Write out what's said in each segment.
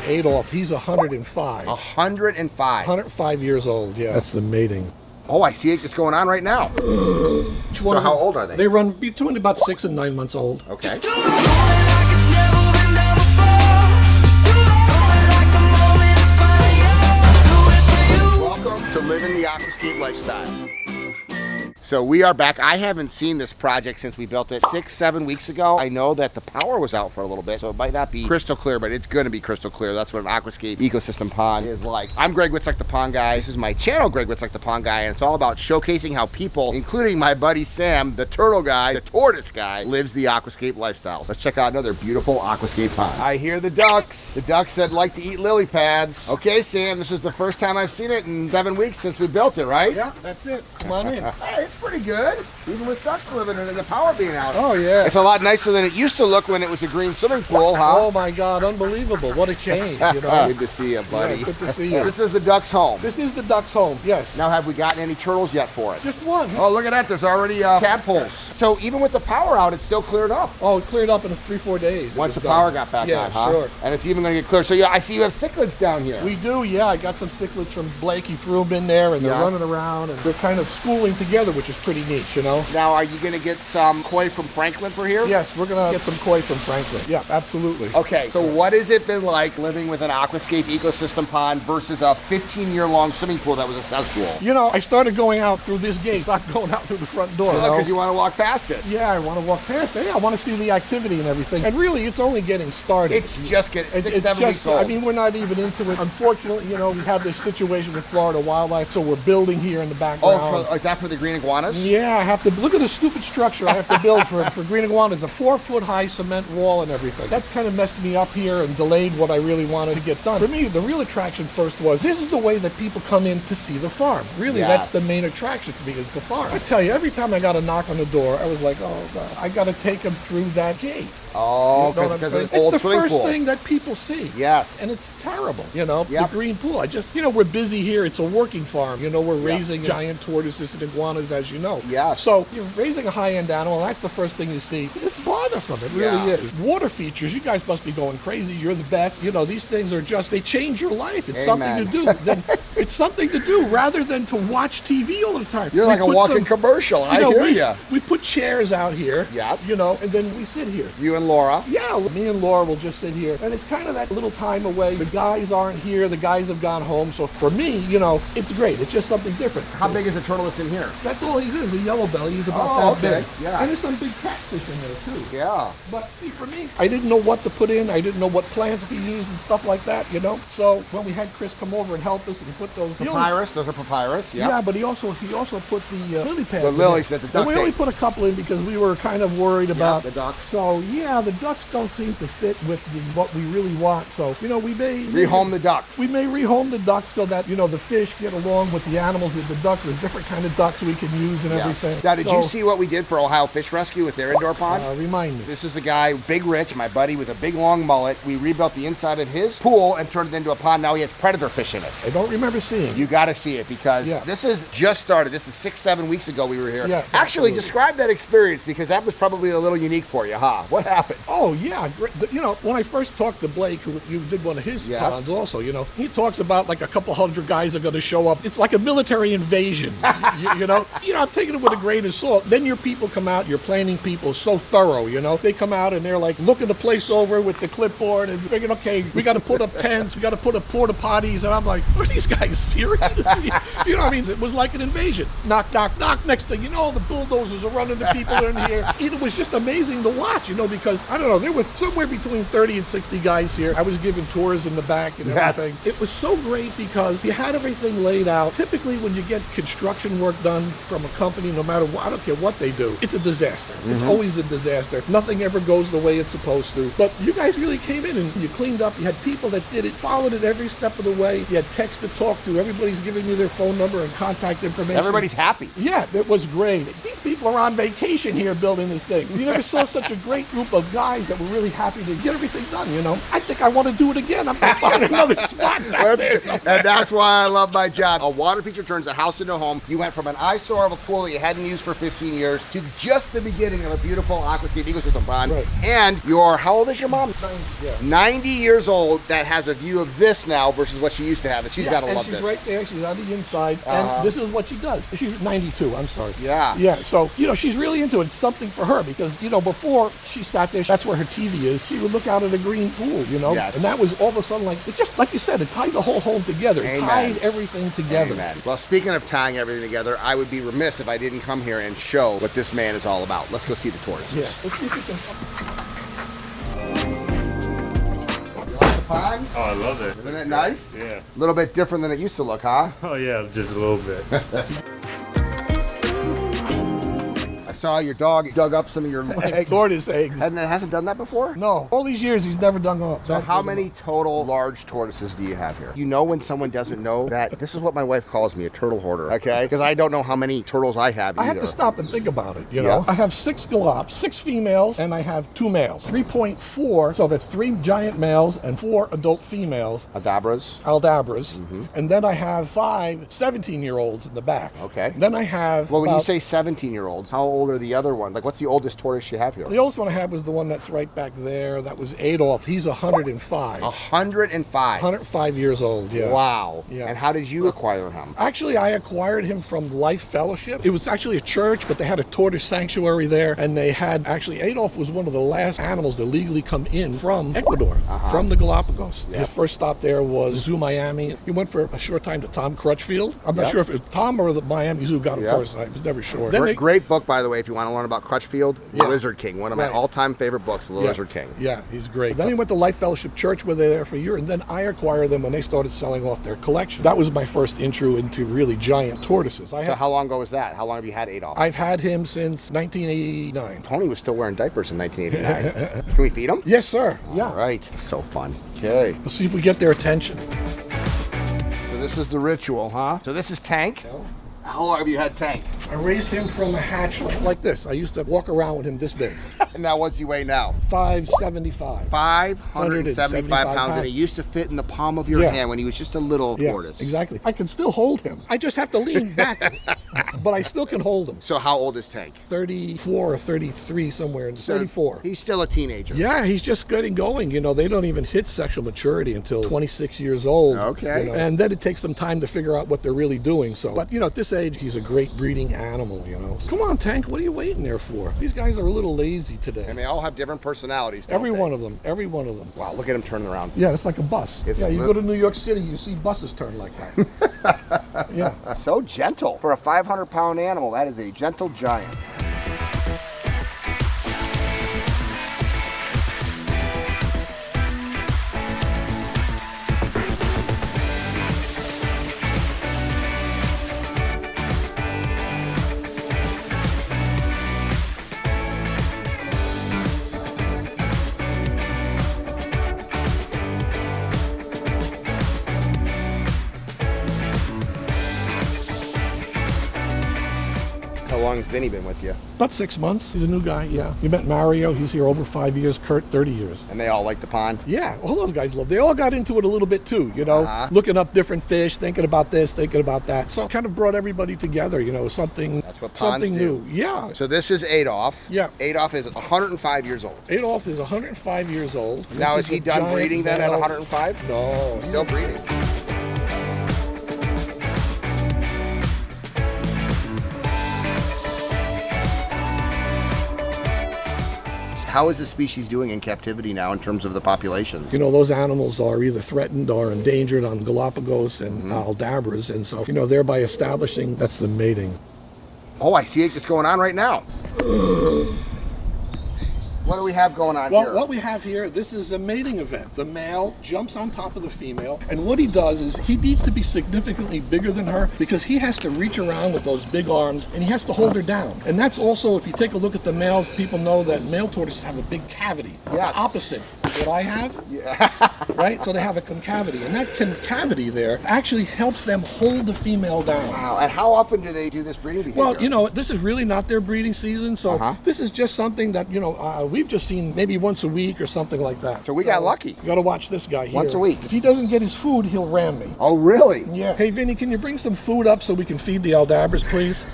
Adolf, he's 105. 105. 105 years old, yeah. That's the mating. Oh, I see it just going on right now. So how old are they? They run between about 6 and 9 months old. Okay. Welcome to living the aquascape lifestyle. So we are back. I haven't seen this project since we built it 6-7 weeks ago. I know that the power was out for a little bit, so it might not be crystal clear, but it's gonna be crystal clear. That's what an aquascape ecosystem pond is like. I'm Greg Wittstock, the Pond Guy. This is my channel, Greg Wittstock, the Pond Guy, and it's all about showcasing how people, including my buddy Sam, the turtle guy, the tortoise guy, lives the aquascape lifestyle. Let's check out another beautiful aquascape pond. I hear the ducks that like to eat lily pads. Okay, Sam, this is the first time I've seen it in 7 weeks since we built it, right? Yeah, that's it. Come on in. Hey, it's pretty good, even with ducks living in it and the power being out. Oh, yeah. It's a lot nicer than it used to look when it was a green swimming pool, huh? Oh, my God, unbelievable. What a change, you know. Good to see you, buddy. Yeah, good to see you. This is the duck's home. This is the duck's home, yes. Now, have we gotten any turtles yet for it? Just one. Oh, look at that. There's already tadpoles. So even with the power out, it's still cleared up. Oh, it cleared up in 3-4 days. Once the power got back on, huh? Sure. And it's even going to get clear. So yeah, I see you have cichlids down here. We do, yeah. I got some cichlids from Blake. He threw them in there, and they're running around, and they're kind of schooling together, which is pretty neat, you know. Now, are you going to get some koi from Franklin for here? Yes, we're going to get some koi from Franklin. Yeah, absolutely. Okay, so what has it been like living with an aquascape ecosystem pond versus a 15-year-long swimming pool that was a cesspool? You know, I started going out through this gate, stopped going out through the front door. Because you want to walk past it. Yeah, I want to walk past it. Yeah, I want to see the activity and everything. And really, it's only getting started. It's just getting 6-7 weeks old. I mean, we're not even into it. Unfortunately, you know, we have this situation with Florida wildlife, so we're building here in the background. Oh, is that for the green iguanas? Yeah, I have to look at the stupid structure I have to build for green iguanas. A 4-foot-high cement wall and everything. That's kind of messed me up here and delayed what I really wanted to get done. For me, the real attraction first was, this is the way that people come in to see the farm. Really, that's the main attraction for me, is the farm. I tell you, every time I got a knock on the door, I was like, oh God, I got to take them through that gate. Oh, because it's the first thing that people see. Yes. And it's terrible, you know, the green pool. You know, we're busy here. It's a working farm. You know, we're raising giant tortoises and iguanas, as you know. Yeah. So you're raising a high-end animal. That's the first thing you see. It's bothersome. It really is. Water features, you guys must be going crazy. You're the best. You know, these things are just, they change your life. It's something to do. It's something to do rather than to watch TV all the time. You're like a walking commercial. I hear you. We put chairs out here. Yes. You know, and then we sit here. You and Laura. Yeah, me and Laura will just sit here, and it's kind of that little time away. The guys aren't here, the guys have gone home, so for me, you know, it's great. It's just something different. How big is the turtle that's in here? That's all he is, a yellow belly. He's about that big. Yeah. And there's some big catfish in there too. Yeah. But see, for me, I didn't know what to put in. I didn't know what plants to use and stuff like that, you know. So when we had Chris come over and help us and put those papyrus, those are papyrus. Yeah. Yeah, but he also put the lily pads. The lilies that the ducks we only put a couple in because we were kind of worried about the ducks. So yeah, the ducks don't seem to fit with what we really want. So, you know, we may rehome the ducks. We may rehome the ducks so that, you know, the fish get along with the animals, with the ducks. There's different kind of ducks we can use and everything. Now, did you see what we did for Ohio Fish Rescue with their indoor pond? Remind me. This is the guy, Big Rich, my buddy with a big long mullet. We rebuilt the inside of his pool and turned it into a pond. Now he has predator fish in it. I don't remember seeing it. You got to see it because this is just started. This is 6-7 weeks ago we were here. Yes, actually, describe that experience because that was probably a little unique for you, huh? What happened? Oh, yeah. You know, when I first talked to Blake, who you did one of his ponds also, you know, he talks about like a couple hundred guys are going to show up. It's like a military invasion, you know. You know, I'm taking it with a grain of salt. Then your people come out, your planning people, so thorough, you know. They come out and they're like looking the place over with the clipboard and figuring, okay, we got to put up tents, we got to put up porta potties, and I'm like, are these guys serious? You know what I mean? It was like an invasion. Knock, knock, knock. Next thing you know, the bulldozers are running the people in here. It was just amazing to watch, you know, because I don't know, there was somewhere between 30 and 60 guys here. I was giving tours in the back and everything. It was so great because you had everything laid out. Typically when you get construction work done from a company, no matter what, I don't care what they do, it's a disaster. It's always a disaster. Nothing ever goes the way it's supposed to. But you guys really came in and you cleaned up. You had people that did it, followed it every step of the way. You had text to talk to. Everybody's giving you their phone number and contact information. Everybody's happy. Yeah, it was great. These people are on vacation here building this thing. You never saw such a great group of guys that were really happy to get everything done, you know. I think I want to do it again. I'm going to find another spot back there. And that's why I love my job. A water feature turns a house into a home. You went from an eyesore of a pool that you hadn't used for 15 years to just the beginning of a beautiful aquascape amigos with the pond. Right. And you're, how old is your mom? 90, yeah. 90 years old that has a view of this now versus what she used to have. And she's got to love she's this. right there. She's on the inside. And this is what she does. She's 92, I'm sorry. Yeah. Yeah, so, you know, she's really into it. It's something for her because, you know, before she sat there, that's where her TV is. She would look out at a green pool, you know? Yes. And that was all of a sudden like, it just, like you said, it tied the whole home together. It tied everything together. Amen. Well, speaking of tying everything together, I would be remiss if I didn't come here and show what this man is all about. Let's go see the tortoises. Yeah, let's see if we can. You like the pond? Oh, I love it. Isn't it nice? Yeah. A little bit different than it used to look, huh? Oh, yeah, just a little bit. I saw your dog dug up some of your eggs. Tortoise eggs. And it hasn't done that before? No, all these years he's never done up. So how many total large tortoises do you have here? You know when someone doesn't know that this is what my wife calls me, a turtle hoarder, okay? Because I don't know how many turtles I have either. I have to stop and think about it, you know? I have 6 galops, 6 females, and I have 2 males. 3.4, so that's 3 giant males and 4 adult females. Aldabras? Aldabras. And then I have 5 17-year-olds in the back. Okay. Then I have Well, when you say 17-year-olds, how old are the other ones? Like, what's the oldest tortoise you have here? The oldest one I have was the one that's right back there. That was Adolf. He's 105. 105. 105 years old, yeah. Wow. Yeah. And how did you acquire him? Actually, I acquired him from Life Fellowship. It was actually a church, but they had a tortoise sanctuary there, and they had, actually, Adolf was one of the last animals to legally come in from Ecuador, from the Galapagos. Yep. His first stop there was Zoo Miami. He went for a short time to Tom Crutchfield. I'm not sure if it was Tom or the Miami Zoo got him first. I was never sure. Great book, by the way, if you want to learn about Crutchfield, The Lizard King, one of my all-time favorite books, The Lizard King. Yeah, he's great. Then he went to Life Fellowship Church where they were there for a year, and then I acquired them when they started selling off their collection. That was my first intro into really giant tortoises. So how long ago was that? How long have you had Adolf? I've had him since 1989. Tony was still wearing diapers in 1989. Can we feed him? Yes, sir. Yeah. All right. So fun. Okay. Let's see if we get their attention. So this is the ritual, huh? So this is Tank. How long have you had Tank? I raised him from a hatchling like this. I used to walk around with him this big. And now what's he weigh now? 575. 575 pounds, and he used to fit in the palm of your hand when he was just a little tortoise. Exactly. I can still hold him. I just have to lean back, but I still can hold him. So how old is Tank? 34 or 33, somewhere in 34. He's still a teenager. Yeah, he's just getting going. You know, they don't even hit sexual maturity until 26 years old. Okay. You know, and then it takes them time to figure out what they're really doing. So, but you know, at this age, he's a great breeding animal, you know. Come on, Tank, what are you waiting there for? These guys are a little lazy today. And they all have different personalities, Every one of them. Every one of them. Wow, look at him turning around. Yeah, it's like a bus. Yeah, you go to New York City, you see buses turn like that. Yeah. So gentle. For a 500-pound animal, that is a gentle giant. How long has Vinny been with you? About 6 months. He's a new guy, yeah. You met Mario, he's here over 5 years. Kurt, 30 years. And they all like the pond? Yeah, all those guys love. They all got into it a little bit too, you know, looking up different fish, thinking about this, thinking about that. So kind of brought everybody together, you know, something. That's what ponds something do. new. Yeah. So this is Adolf. Yeah. Adolf is 105 years old. Adolf is 105 years old. Now is he done breeding then at 105? No. Still breeding. How is the species doing in captivity now in terms of the populations? You know, those animals are either threatened or endangered on Galapagos and Aldabras, and so, you know, thereby establishing, that's the mating. Oh, I see it just going on right now. What do we have going on here? Well, what we have here, this is a mating event. The male jumps on top of the female, and what he does is he needs to be significantly bigger than her because he has to reach around with those big arms and he has to hold her down. And that's also, if you take a look at the males, people know that male tortoises have a big cavity. Yes. The opposite what I have. Yeah. Right? So they have a concavity, and that concavity there actually helps them hold the female down. Wow. And how often do they do this breeding behavior? Well, you know, this is really not their breeding season, so this is just something that, you know, we've just seen maybe once a week or something like that. So we got lucky. You got to watch this guy here. Once a week. If he doesn't get his food, he'll ram me. Oh, really? Yeah. Hey, Vinny, can you bring some food up so we can feed the Aldabras, please?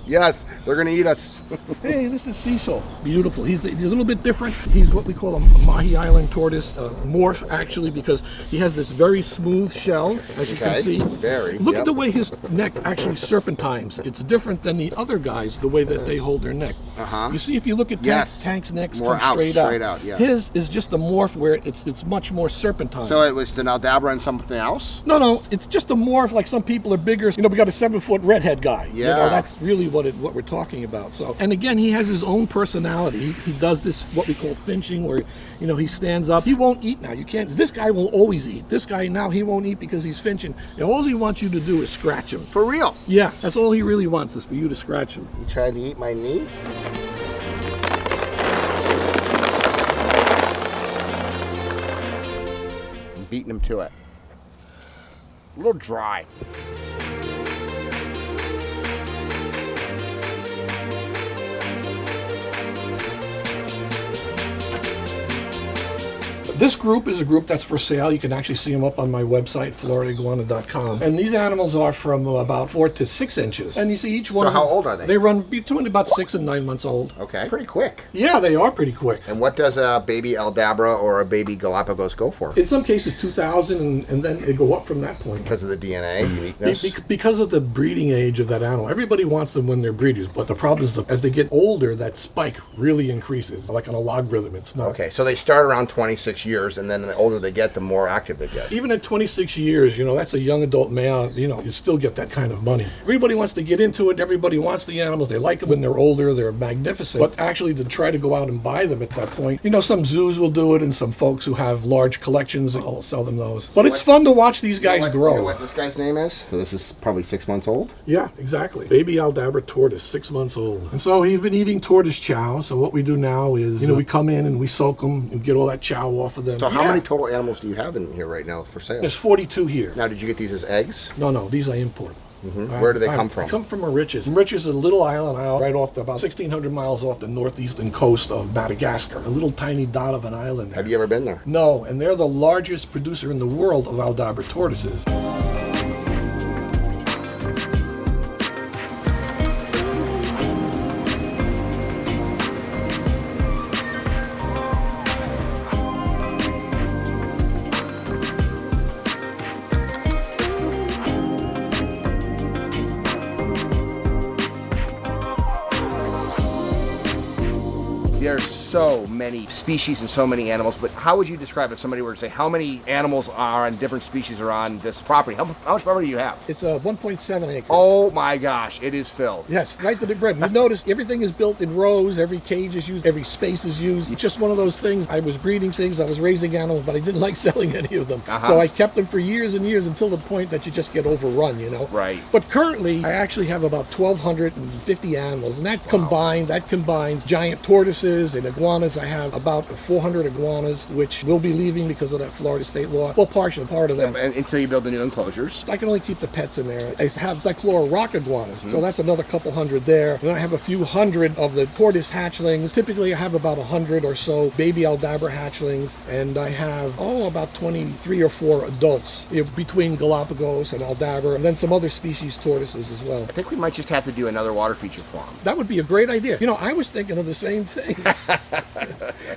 Yes, they're gonna eat us. Hey, this is Cecil. Beautiful. He's a little bit different. He's what we call a Mahi Island tortoise, morph actually, because he has this very smooth shell, as you can see. Very. Look at the way his neck actually serpentines. It's different than the other guys, the way that they hold their neck. You see, if you look at Tank's necks, more come straight out. Yeah. His is just a morph where it's much more serpentine. So it was an Aldabra and something else? No, it's just a morph. Like some people are bigger. You know, we got a 7-foot redhead guy. Yeah. You know, that's really what we're talking about. So, and again, he has his own personality. He does this what we call finching, where you know he stands up. He won't eat now. You can't. This guy will always eat. This guy now he won't eat because he's finching. And all he wants you to do is scratch him. For real? Yeah, that's all he really wants is for you to scratch him. You trying to eat my knee? I'm beating him to it. A little dry. This group is a group that's for sale. You can actually see them up on my website, floridaiguana.com. And these animals are from about 4 to 6 inches. And you see each one. So how old are they? They run between about 6 and 9 months old. Okay. Pretty quick. Yeah, they are pretty quick. And what does a baby Aldabra or a baby Galapagos go for? In some cases, 2,000, and then they go up from that point. Because of the DNA uniqueness? Because of the breeding age of that animal. Everybody wants them when they're breeders, but the problem is that as they get older, that spike really increases, like on a logarithm. It's not. Okay, so they start around 26 years, and then the older they get, the more active they get. Even at 26 years, you know, that's a young adult male, you know, you still get that kind of money. Everybody wants to get into it. Everybody wants the animals. They like them when they're older. They're magnificent. But actually to try to go out and buy them at that point, you know, some zoos will do it, and some folks who have large collections will sell them those. But it's fun to watch these guys grow. You know what this guy's name is? So this is probably 6 months old? Yeah, exactly. Baby Aldabra tortoise, 6 months old. And so he's been eating tortoise chow. So what we do now is, you know, we come in and we soak them and get all that chow off of them. So how many total animals do you have in here right now for sale? There's 42 here. Now, did you get these as eggs? No, these I import. Where do they come from? They come from Mauritius. Mauritius is a little island out right off about 1,600 miles off the northeastern coast of Madagascar. A little tiny dot of an island there. Have you ever been there? No, and they're the largest producer in the world of Aldabra tortoises. There's so many species and so many animals, but how would you describe if somebody were to say how many animals are on different species are on this property? How much property do you have? It's 1.7 acres. Oh my gosh, it is filled. Yes, right to the brim. You notice everything is built in rows, every cage is used, every space is used. It's just one of those things. I was breeding things, I was raising animals, but I didn't like selling any of them. So I kept them for years and years until the point that you just get overrun, you know? Right. But currently, I actually have about 1,250 animals, and that combines giant tortoises and iguanas. I have about 400 iguanas, which will be leaving because of that Florida state law. Well, partially, part of them. And until you build the new enclosures. I can only keep the pets in there. I have Cyclora rock iguanas, so that's another couple hundred there. And I have a few hundred of the tortoise hatchlings. Typically, I have about 100 or so baby Aldabra hatchlings, and I have, about 23 or 4 adults, you know, between Galapagos and Aldabra, and then some other species tortoises as well. I think we might just have to do another water feature for them. That would be a great idea. You know, I was thinking of the same thing.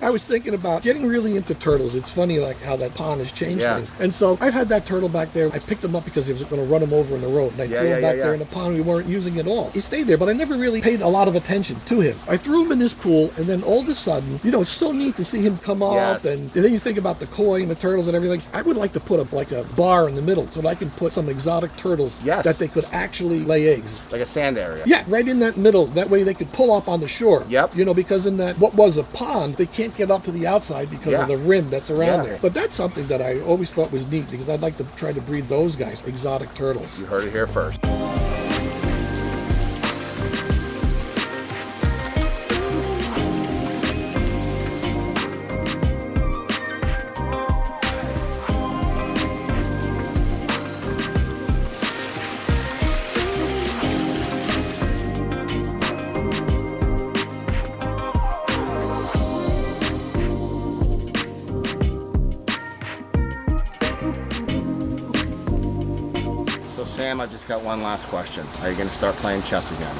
I was thinking about getting really into turtles. It's funny like how that pond has changed things. And so I've had that turtle back there. I picked him up because he was going to run him over in the road. And I threw him back there in the pond. We weren't using it all. He stayed there, but I never really paid a lot of attention to him. I threw him in this pool, and then all of a sudden, you know, it's so neat to see him come up. And then you think about the koi and the turtles and everything. I would like to put up like a bar in the middle so that I can put some exotic turtles that they could actually lay eggs. Like a sand area. Yeah, right in that middle. That way they could pull up on the shore. Yep. You know, because in that, what was a pond, they can't get up to the outside because of the rim that's around there. But that's something that I always thought was neat because I'd like to try to breed those guys, exotic turtles. You heard it here first. Sam, I've just got one last question. Are you going to start playing chess again?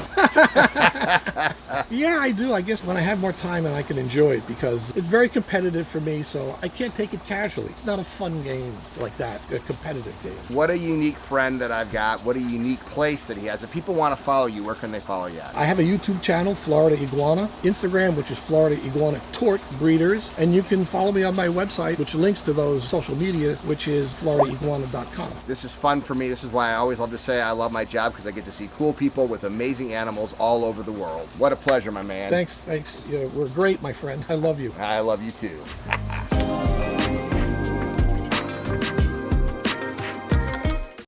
Yeah, I do. I guess when I have more time and I can enjoy it, because it's very competitive for me, so I can't take it casually. It's not a fun game like that, a competitive game. What a unique friend that I've got. What a unique place that he has. If people want to follow you, where can they follow you at? I have a YouTube channel, Florida Iguana, Instagram, which is Florida Iguana Tort Breeders, and you can follow me on my website, which links to those social media, which is floridaiguana.com. This is fun for me. This is why I always love to say I love my job, because I get to see cool people with amazing animals all over the world. What a pleasure, my man. Thanks. Yeah, we're great, my friend. I love you. I love you too.